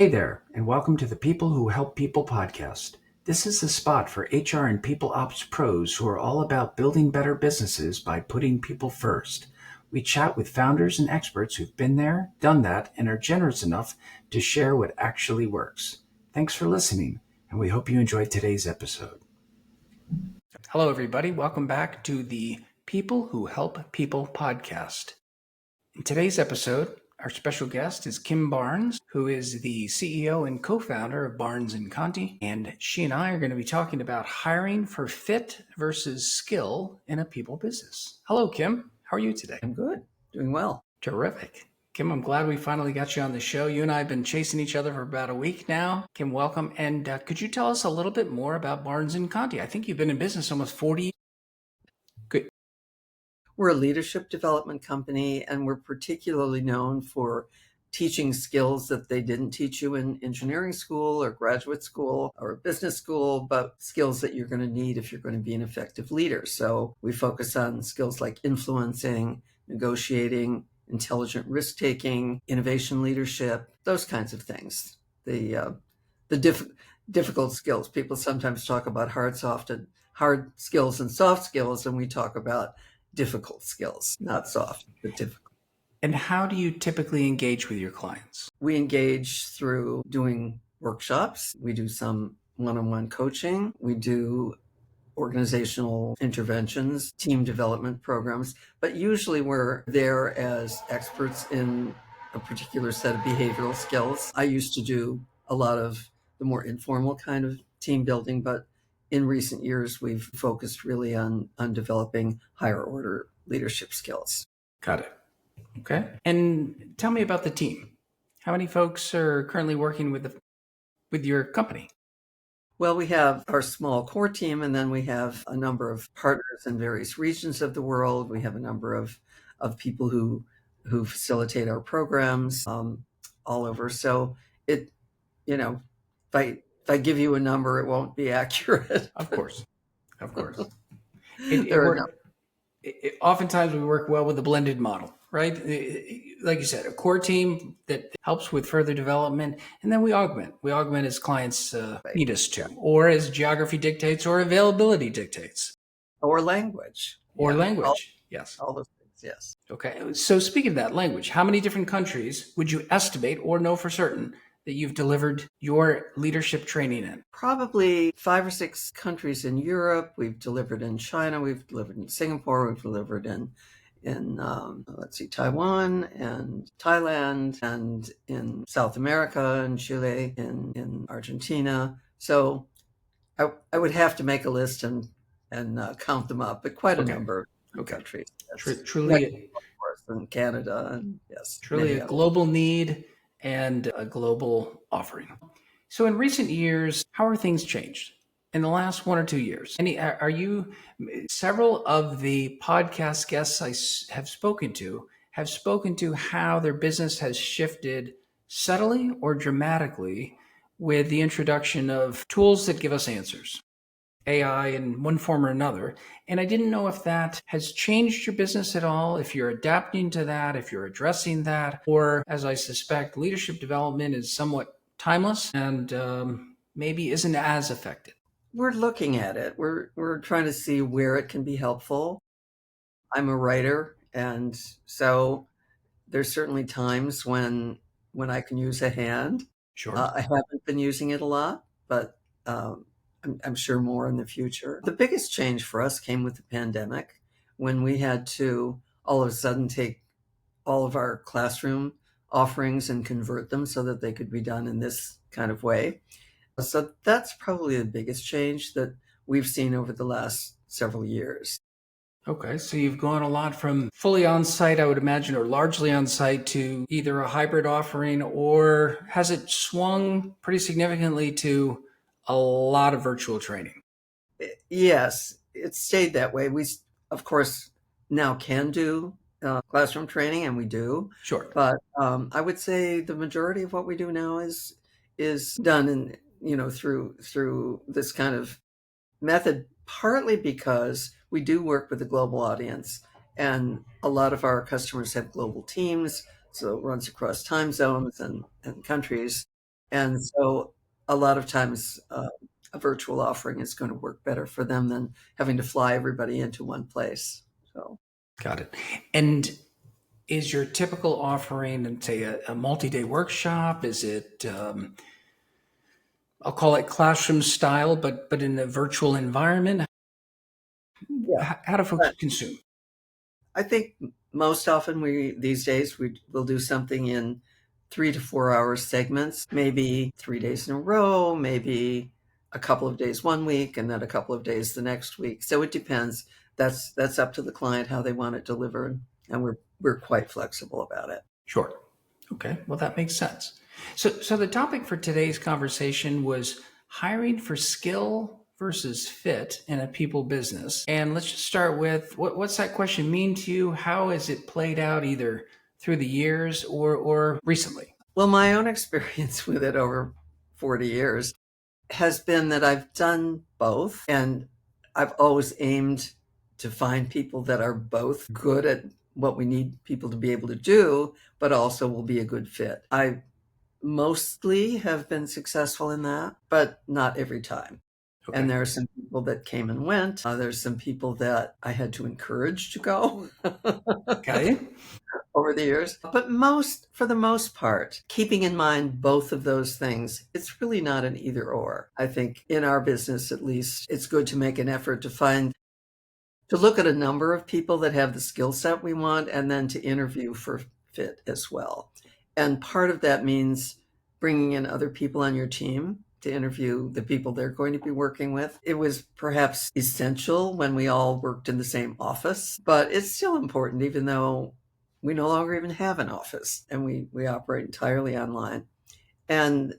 Hey there, and welcome to the People Who Help People podcast. This is the spot for HR and people ops pros who are all about building better businesses by putting people first. We chat with founders and experts who've been there, done that, and are generous enough to share what actually works. Thanks for listening, and we hope you enjoyed today's episode. Hello, everybody. Welcome back to the People Who Help People podcast. In today's episode, our special guest is Kim Barnes, who is the CEO and co-founder of Barnes Conti, and she and I are going to be talking about hiring for fit versus skill in a people business. Hello, Kim. How are you today? I'm good. Doing well. Terrific. Kim, I'm glad we finally got you on the show. You and I have been chasing each other for about a week now. Kim, welcome. And could you tell us a little bit more about Barnes Conti? I think you've been in business almost 40 years. Good. We're a leadership development company, and we're particularly known for teaching skills that they didn't teach you in engineering school or graduate school or business school, but skills that you're going to need if you're going to be an effective leader. So we focus on skills like influencing, negotiating, intelligent risk-taking, innovation leadership, those kinds of things. The difficult skills. People sometimes talk about hard skills and soft skills, and we talk about difficult skills, not soft, but difficult. And how do you typically engage with your clients? We engage through doing workshops. We do some one-on-one coaching. We do organizational interventions, team development programs, but usually we're there as experts in a particular set of behavioral skills. I used to do a lot of the more informal kind of team building, but in recent years, we've focused really on developing higher order leadership skills. Got it. Okay. And tell me about the team. How many folks are currently working with your company? Well, we have our small core team, and then we have a number of partners in various regions of the world. We have a number of people who facilitate our programs all over. So if I give you a number, it won't be accurate. Of course. Oftentimes we work well with a blended model, right? Like you said, a core team that helps with further development, and then we augment. We augment as clients need us to, or as geography dictates or availability dictates. Or language. Yes. All those things, yes. Okay. So speaking of that language, how many different countries would you estimate or know for certain that you've delivered your leadership training in? Probably 5 or 6 countries in Europe. We've delivered in China. We've delivered in Singapore. We've delivered in Taiwan and Thailand, and in South America and Chile, in Argentina. So I would have to make a list and count them up, but quite a number of countries. Truly, of course, and Canada, and yes, truly a global need and a global offering. So in recent years, how are things changed? In the last 1 or 2 years, several of the podcast guests I have spoken to how their business has shifted subtly or dramatically with the introduction of tools that give us answers, AI in one form or another. And I didn't know if that has changed your business at all, if you're adapting to that, if you're addressing that, or as I suspect, leadership development is somewhat timeless and maybe isn't as effective. We're looking at it. We're trying to see where it can be helpful. I'm a writer, and so there's certainly times when I can use a hand. Sure. I haven't been using it a lot, but I'm sure more in the future. The biggest change for us came with the pandemic, when we had to all of a sudden take all of our classroom offerings and convert them so that they could be done in this kind of way. So that's probably the biggest change that we've seen over the last several years. Okay, so you've gone a lot from fully on-site, I would imagine, or largely on-site, to either a hybrid offering, or has it swung pretty significantly to a lot of virtual training? Yes, it stayed that way. We, of course, now can do classroom training, and we do. Sure. But I would say the majority of what we do now is done in through this kind of method, partly because we do work with a global audience, and a lot of our customers have global teams, so it runs across time zones and countries. And so a lot of times a virtual offering is going to work better for them than having to fly everybody into one place. So Got it. And is your typical offering, and say a multi-day workshop? Is it, I'll call it classroom style, but in a virtual environment? yeah, How do folks consume? I think most often we these days we will do something in 3 to 4 hour segments, maybe 3 days in a row, maybe a couple of days one week, and then a couple of days the next week. So it depends. That's up to the client how they want it delivered, and we're quite flexible about it. Sure. Okay. Well, that makes sense. So the topic for today's conversation was hiring for skill versus fit in a people business. And let's just start with what's that question mean to you? How has it played out either through the years or recently? Well, my own experience with it over 40 years has been that I've done both, and I've always aimed to find people that are both good at what we need people to be able to do, but also will be a good fit. I mostly have been successful in that, but not every time. Okay. And there are some people that came and went. There's some people that I had to encourage to go Okay. over the years. But for the most part, keeping in mind both of those things, it's really not an either or. I think in our business, at least, it's good to make an effort to look at a number of people that have the skill set we want and then to interview for fit as well. And part of that means bringing in other people on your team to interview the people they're going to be working with. It was perhaps essential when we all worked in the same office, but it's still important, even though we no longer even have an office and we operate entirely online. And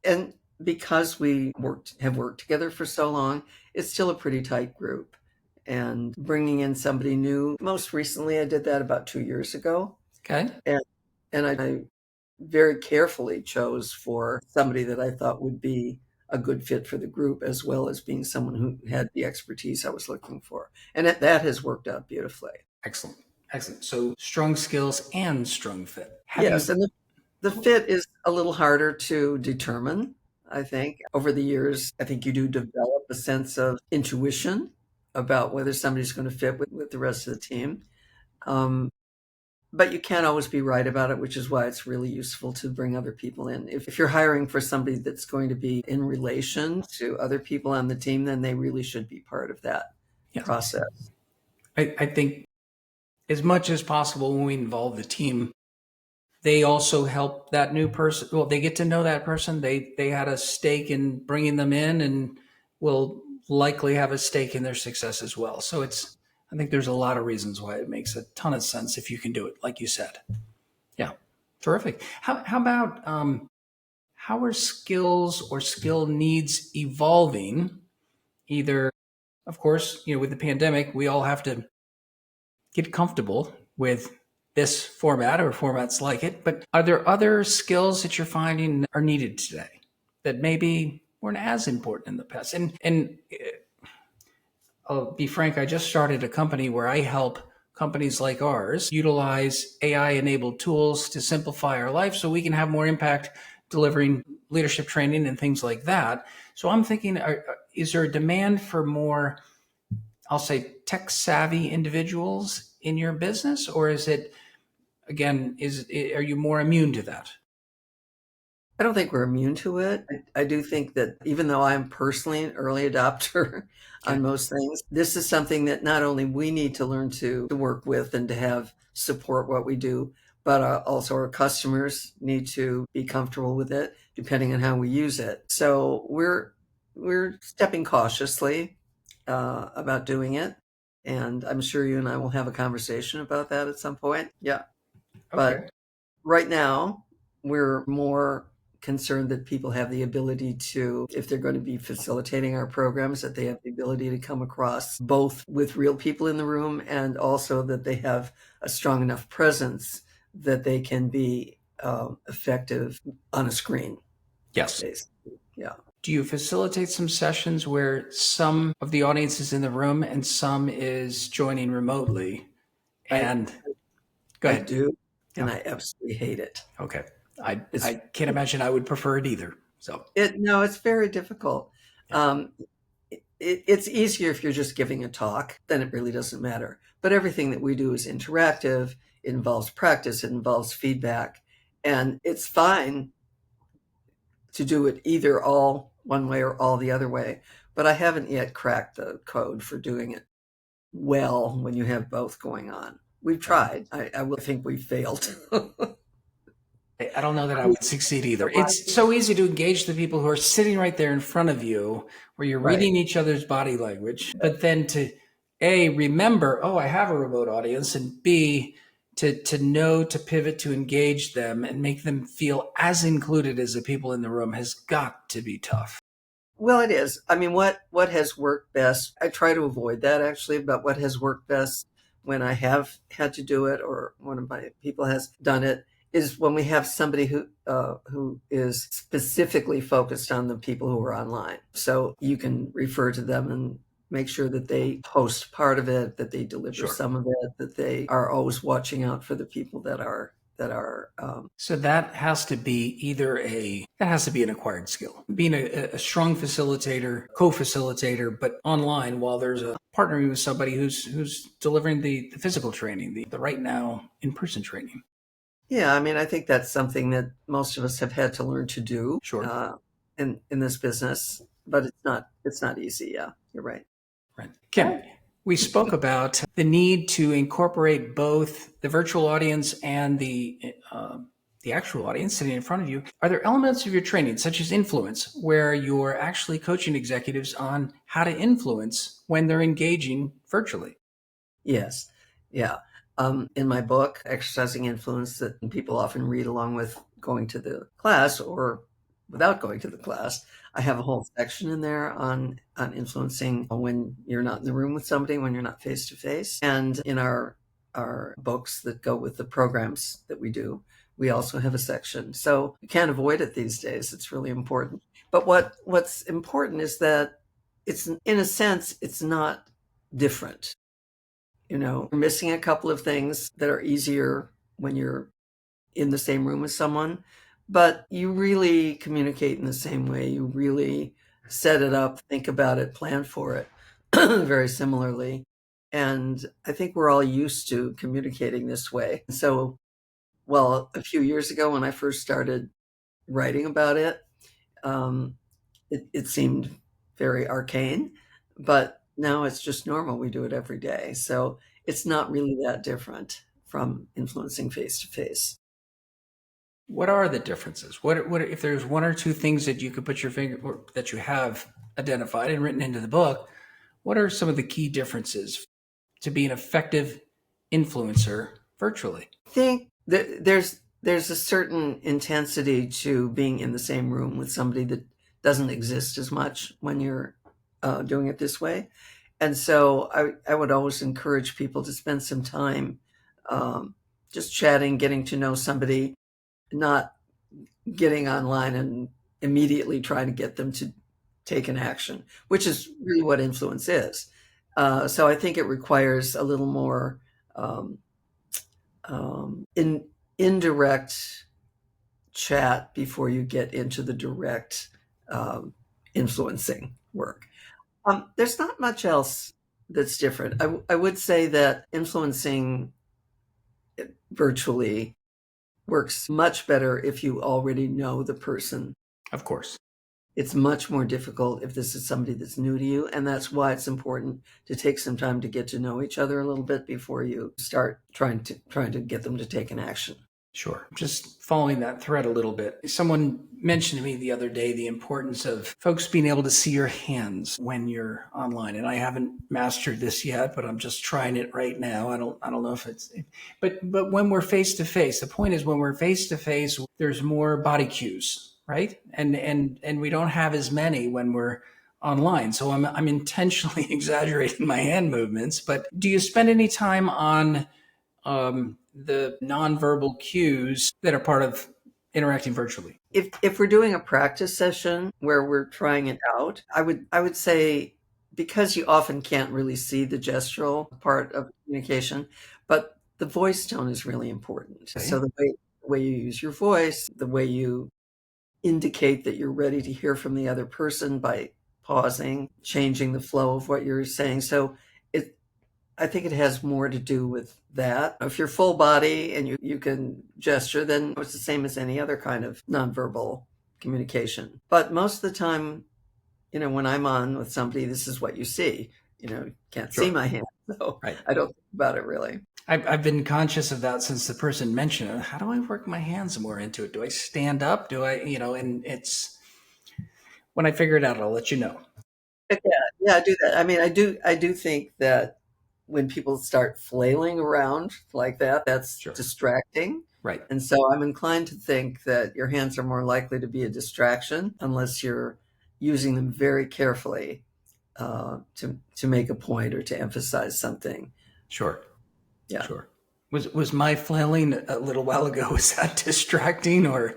and because we have worked together for so long, it's still a pretty tight group. And bringing in somebody new, most recently, I did that about 2 years ago. Okay. And, and I very carefully chose for somebody that I thought would be a good fit for the group, as well as being someone who had the expertise I was looking for. And that has worked out beautifully. Excellent. Excellent. So strong skills and strong fit. Have you? Yes. And the fit is a little harder to determine, I think. Over the years, I think you do develop a sense of intuition about whether somebody's going to fit with the rest of the team. Um, but you can't always be right about it, which is why it's really useful to bring other people in. If you're hiring for somebody that's going to be in relation to other people on the team, then they really should be part of that Yes. process. I think as much as possible when we involve the team, they also help that new person. Well, they get to know that person. They had a stake in bringing them in, and will likely have a stake in their success as well. So I think there's a lot of reasons why it makes a ton of sense if you can do it, like you said. Yeah, terrific. How about how are skills or skill needs evolving? Either, of course, with the pandemic, we all have to get comfortable with this format or formats like it. But are there other skills that you're finding are needed today that maybe weren't as important in the past? And I'll be frank, I just started a company where I help companies like ours utilize AI enabled tools to simplify our life so we can have more impact delivering leadership training and things like that. So I'm thinking, is there a demand for more, I'll say, tech savvy individuals in your business, or is it, again, are you more immune to that? I don't think we're immune to it. I do think that even though I'm personally an early adopter Okay. on most things, this is something that not only we need to learn to work with and to have support what we do, but also our customers need to be comfortable with it, depending on how we use it. So we're stepping cautiously about doing it, and I'm sure you and I will have a conversation about that at some point. Yeah, Okay. but right now, we're more concerned that people have the ability to, if they're going to be facilitating our programs, that they have the ability to come across both with real people in the room and also that they have a strong enough presence that they can be effective on a screen, Yes. basically. Yeah. Do you facilitate some sessions where some of the audience is in the room and some is joining remotely? I And go I ahead. do, and Yeah. I absolutely hate it. Okay. It's I can't imagine I would prefer it either. So no, it's very difficult. yeah. Um, it's easier if you're just giving a talk, then it really doesn't matter. But everything that we do is interactive, it involves practice, it involves feedback, and it's fine to do it either all one way or all the other way. But I haven't yet cracked the code for doing it well when you have both going on. We've Right. tried. I will think we've failed. I don't know that I would succeed either. It's so easy to engage the people who are sitting right there in front of you, where you're Right. reading each other's body language, but then to A, remember, oh, I have a remote audience, and B, to know to pivot to engage them and make them feel as included as the people in the room has got to be tough. Well, it is. I mean, what has worked best? I try to avoid that actually, but what has worked best when I have had to do it, or one of my people has done it, is when we have somebody who is specifically focused on the people who are online. So you can refer to them and make sure that they host part of it, that they deliver Sure. some of it, that they are always watching out for the people that are So that has to be that has to be an acquired skill. Being a strong facilitator, co-facilitator, but online while there's a partnering with somebody who's delivering the physical training, the right now in-person training. Yeah, I mean, I think that's something that most of us have had to learn to do Sure. in this business, but it's not easy. Yeah, you're right. Right. Kim, we spoke about the need to incorporate both the virtual audience and the actual audience sitting in front of you. Are there elements of your training, such as influence, where you're actually coaching executives on how to influence when they're engaging virtually? Yes, yeah. In my book, Exercising Influence, that people often read along with going to the class or without going to the class, I have a whole section in there on influencing when you're not in the room with somebody, when you're not face to face. And in our books that go with the programs that we do, we also have a section. So you can't avoid it these days. It's really important. But what's important is that it's, in a sense, it's not different. You're missing a couple of things that are easier when you're in the same room as someone, but you really communicate in the same way. You really set it up, think about it, plan for it very similarly. And I think we're all used to communicating this way. So, well, a few years ago when I first started writing about it, um, it seemed very arcane, but now it's just normal. We do it every day. So it's not really that different from influencing face to face. What are the differences? What if there's one or two things that you could put your finger or that you have identified and written into the book? What are some of the key differences to be an effective influencer virtually? I think that there's a certain intensity to being in the same room with somebody that doesn't exist as much when you're doing it this way. And so I would always encourage people to spend some time just chatting, getting to know somebody, not getting online and immediately trying to get them to take an action, which is really what influence is. So I think it requires a little more um, indirect chat before you get into the direct um, influencing work. There's not much else that's different. I would say that influencing virtually works much better if you already know the person. Of course. It's much more difficult if this is somebody that's new to you, and that's why it's important to take some time to get to know each other a little bit before you start trying to get them to take an action. Sure. Just following that thread a little bit. Someone mentioned to me the other day the importance of folks being able to see your hands when you're online. And I haven't mastered this yet, but I'm just trying it right now. I don't know if it's but when we're face to face, the point is when we're face to face, there's more body cues, right? And we don't have as many when we're online. So I'm intentionally exaggerating my hand movements, but do you spend any time on the nonverbal cues that are part of interacting virtually? If we're doing a practice session where we're trying it out, I would say, because you often can't really see the gestural part of communication, but the voice tone is really important. Okay. So the the way you use your voice, the way you indicate that you're ready to hear from the other person by pausing, changing the flow of what you're saying. So I think it has more to do with that. If you're full body and you can gesture, then it's the same as any other kind of nonverbal communication. But most of the time, when I'm on with somebody, this is what you see. You can't see my hand, so Right. I don't think about it really. I've been conscious of that since the person mentioned it. How do I work my hands more into it? Do I stand up? Do I, and it's when I figure it out, I'll let you know. Yeah, I do that. I mean, I do think that when people start flailing around like that, that's Sure. distracting. Right. And so I'm inclined to think that your hands are more likely to be a distraction unless you're using them very carefully to make a point or to emphasize something. Sure. Yeah. Sure. Was my flailing a little while ago, was that distracting or?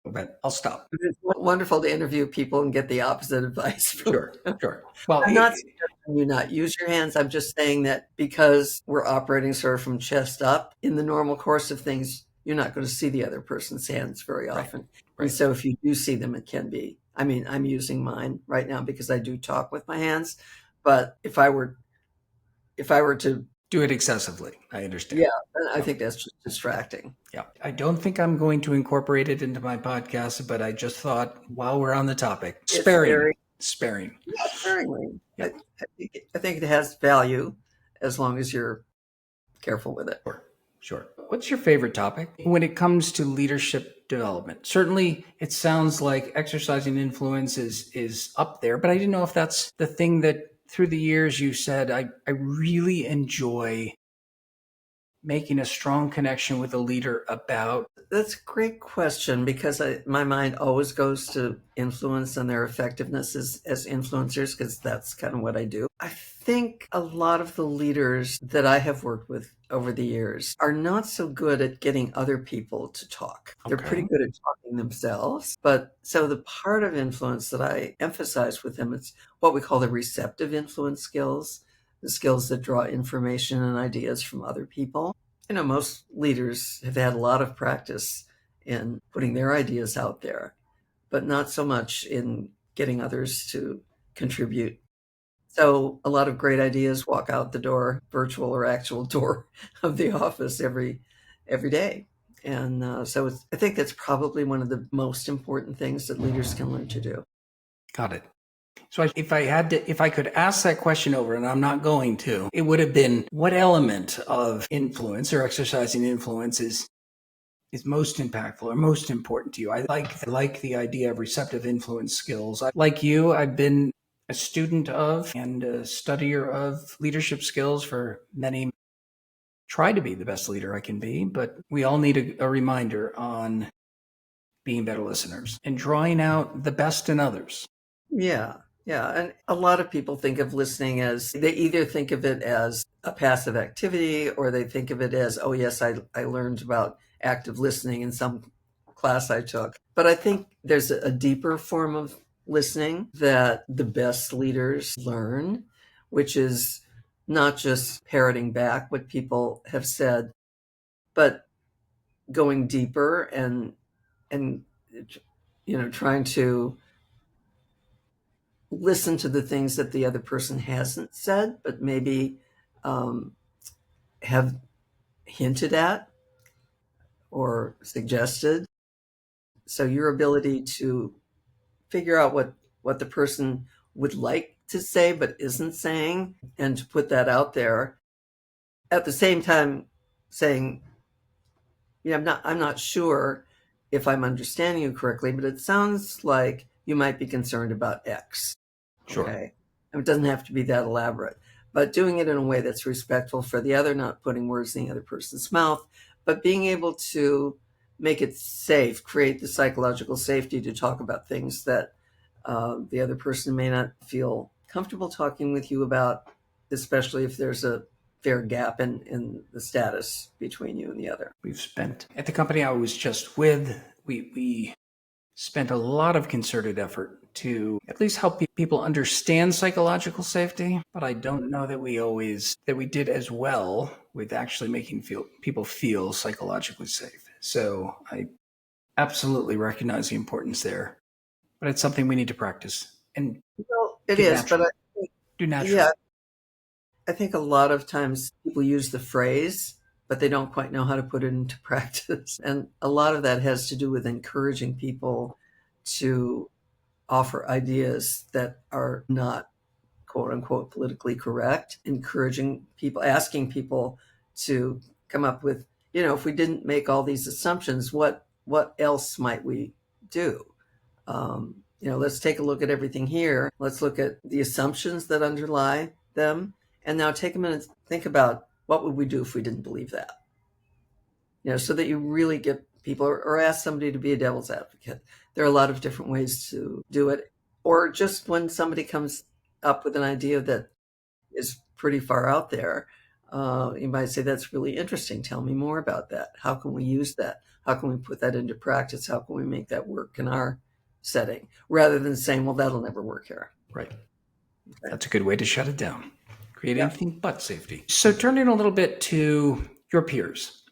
But I'll stop. It's wonderful to interview people and get the opposite advice from Sure. Sure. Well, I'm not suggesting you not use your hands. I'm just saying that because we're operating sort of from chest up, in the normal course of things, you're not going to see the other person's hands very often. Right. And so if you do see them, it can be. I mean, I'm using mine right now because I do talk with my hands. But if I were to do it excessively, I understand. yeah, I think that's just distracting. Yeah. I don't think I'm going to incorporate it into my podcast, but I just thought while we're on the topic, sparingly. Yeah, sparingly. Yeah. I think it has value as long as you're careful with it. Sure. What's your favorite topic when it comes to leadership development? Certainly, it sounds like exercising influence is up there, but I didn't know if that's the thing that through the years you said, I really enjoy making a strong connection with a leader about. That's a great question because my mind always goes to influence and their effectiveness as influencers because that's kind of what I do. I think a lot of the leaders that I have worked with over the years are not so good at getting other people to talk. They're pretty good at talking themselves. But so the part of influence that I emphasize with them, it's what we call the receptive influence skills, the skills that draw information and ideas from other people. Most leaders have had a lot of practice in putting their ideas out there, but not so much in getting others to contribute. So a lot of great ideas walk out the door, virtual or actual door of the office every day. And so I think that's probably one of the most important things that leaders can learn to do. Got it. So if I could ask that question over, and I'm not going to, it would have been what element of influence or exercising influence is most impactful or most important to you? I like the idea of receptive influence skills. Like you, I've been a student of and a studier of leadership skills for many. Try to be the best leader I can be, but we all need a reminder on being better listeners and drawing out the best in others. Yeah. Yeah. And a lot of people think of listening as they either think of it as a passive activity or they think of it as, oh, yes, I learned about active listening in some class I took. But I think there's a deeper form of listening that the best leaders learn, which is not just parroting back what people have said, but going deeper and trying to listen to the things that the other person hasn't said, but maybe have hinted at or suggested. So your ability to figure out what the person would like to say but isn't saying, and to put that out there at the same time saying, I'm not sure if I'm understanding you correctly, but it sounds like you might be concerned about X. Sure. Okay. And it doesn't have to be that elaborate, but doing it in a way that's respectful for the other, not putting words in the other person's mouth, but being able to make it safe, create the psychological safety to talk about things that the other person may not feel comfortable talking with you about, especially if there's a fair gap in the status between you and the other. We've spent at the company I was just with, we spent a lot of concerted effort to at least help people understand psychological safety, but I don't know that we did as well with actually making people feel psychologically safe. So I absolutely recognize the importance there, but it's something we need to practice and Well, it get is, but natural. Do yeah, naturally. I think a lot of times people use the phrase, but they don't quite know how to put it into practice. And a lot of that has to do with encouraging people to offer ideas that are not quote unquote politically correct, encouraging people, asking people to come up with, if we didn't make all these assumptions, what else might we do? Let's take a look at everything here. Let's look at the assumptions that underlie them. And now take a minute to think about what would we do if we didn't believe that? So that you really get people, or ask somebody to be a devil's advocate. There are a lot of different ways to do it. Or just when somebody comes up with an idea that is pretty far out there, you might say, that's really interesting. Tell me more about that. How can we use that? How can we put that into practice? How can we make that work in our setting? Rather than saying, well, that'll never work here. Right. That's a good way to shut it down. Create Yeah. anything but safety. So turning a little bit to your peers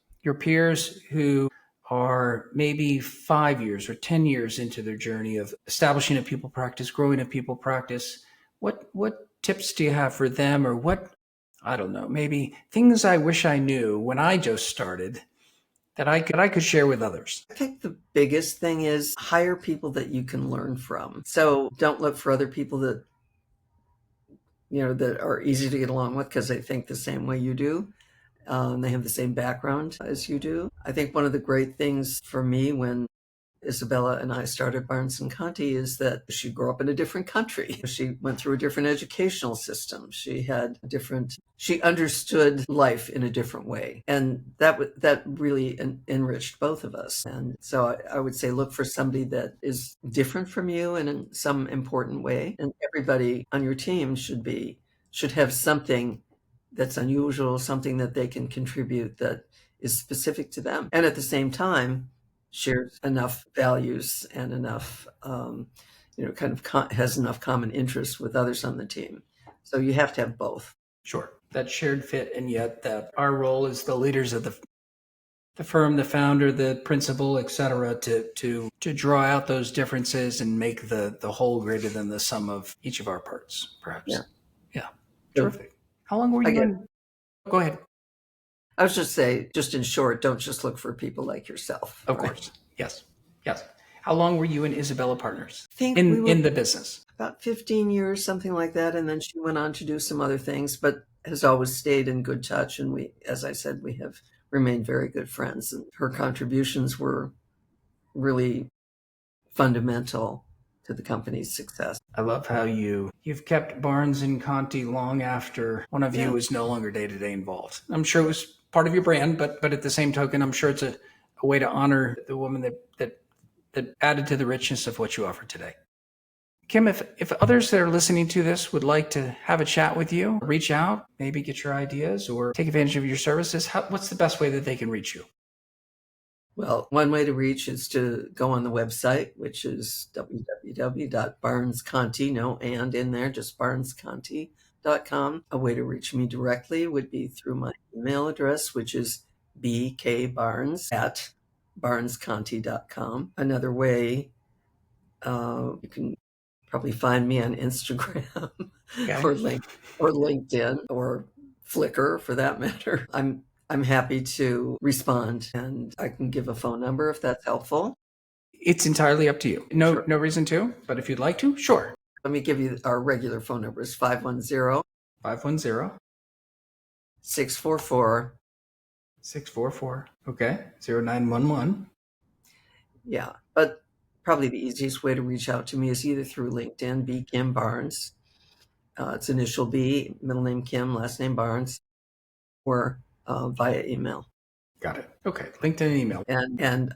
who are maybe 5 years or 10 years into their journey of establishing a people practice, growing a people practice. What tips do you have for them, or what, I don't know, maybe things I wish I knew when I just started that I could share with others? I think the biggest thing is hire people that you can learn from. So don't look for other people that that are easy to get along with because they think the same way you do. They have the same background as you do. I think one of the great things for me when Isabella and I started Barnes Conti is that she grew up in a different country. She went through a different educational system. She understood life in a different way. And that really enriched both of us. And so I would say look for somebody that is different from you in some important way. And everybody on your team should have something that's unusual, something that they can contribute that is specific to them. And at the same time, shares enough values and enough, has enough common interests with others on the team. So you have to have both. Sure. That shared fit, and yet that our role as the leaders of the firm, the founder, the principal, et cetera, to draw out those differences and make the whole greater than the sum of each of our parts, perhaps. Yeah. Yeah. So, Terrific. How long were you in? Go ahead. I was just say, just in short, don't just look for people like yourself. Of right? course. Yes. Yes. How long were you and Isabella partners I think in the business? About 15 years, something like that. And then she went on to do some other things, but has always stayed in good touch. And we, as I said, we have remained very good friends. And her contributions were really fundamental to the company's success. I love how you've kept Barnes and Conti long after one of you is no longer day-to-day involved. I'm sure it was part of your brand, but at the same token, I'm sure it's a way to honor the woman that added to the richness of what you offer today. Kim, if others that are listening to this would like to have a chat with you, reach out, maybe get your ideas or take advantage of your services, what's the best way that they can reach you? Well, one way to reach is to go on the website, which is www.barnesconti, no and in there, just barnesconti.com. A way to reach me directly would be through my email address, which is bkbarnes@barnesconti.com. Another way, you can probably find me on Instagram Okay. or LinkedIn or Flickr for that matter. I'm happy to respond, and I can give a phone number if that's helpful. It's entirely up to you. No reason to, but if you'd like to, sure. Let me give you our regular phone number is 510 510 644 644. Okay. 0911. Yeah, but probably the easiest way to reach out to me is either through LinkedIn, B. Kim Barnes. It's initial B, middle name Kim, last name Barnes, or via email. Got it. Okay. LinkedIn and email. And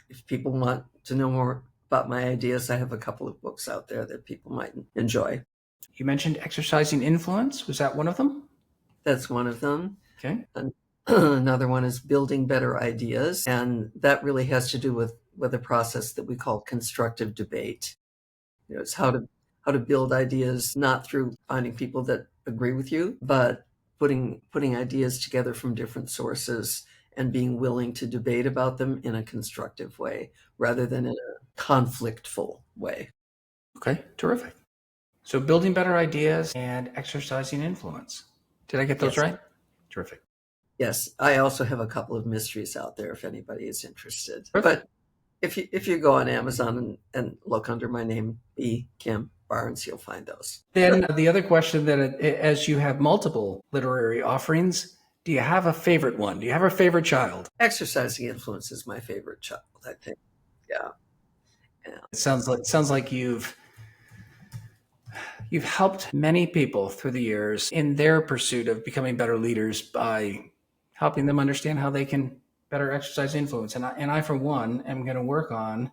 if people want to know more about my ideas, I have a couple of books out there that people might enjoy. You mentioned exercising influence. Was that one of them? That's one of them. Okay. And another one is building better ideas. And that really has to do with a process that we call constructive debate. It's how to build ideas, not through finding people that agree with you, but putting ideas together from different sources and being willing to debate about them in a constructive way rather than in a conflictful way. Okay, terrific. So building better ideas and exercising influence. Did I get those Yes. right? Terrific. Yes. I also have a couple of mysteries out there if anybody is interested. Terrific. But if you go on Amazon and look under my name, B. Kim Barnes, you'll find those. Then the other question that as you have multiple literary offerings, do you have a favorite one? Do you have a favorite child? Exercising influence is my favorite child, I think. Yeah. Yeah. It sounds like you've helped many people through the years in their pursuit of becoming better leaders by helping them understand how they can better exercise influence. And I for one, am going to work on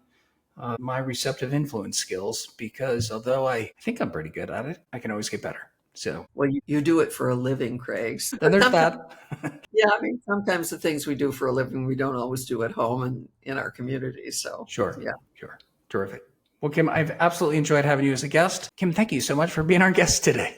my receptive influence skills because although I think I'm pretty good at it, I can always get better. So, Well, you do it for a living, Craig. then there's Sometimes, that. yeah, I mean, sometimes the things we do for a living, we don't always do at home and in our community. So, Sure. yeah. Sure. Terrific. Well, Kim, I've absolutely enjoyed having you as a guest. Kim, thank you so much for being our guest today.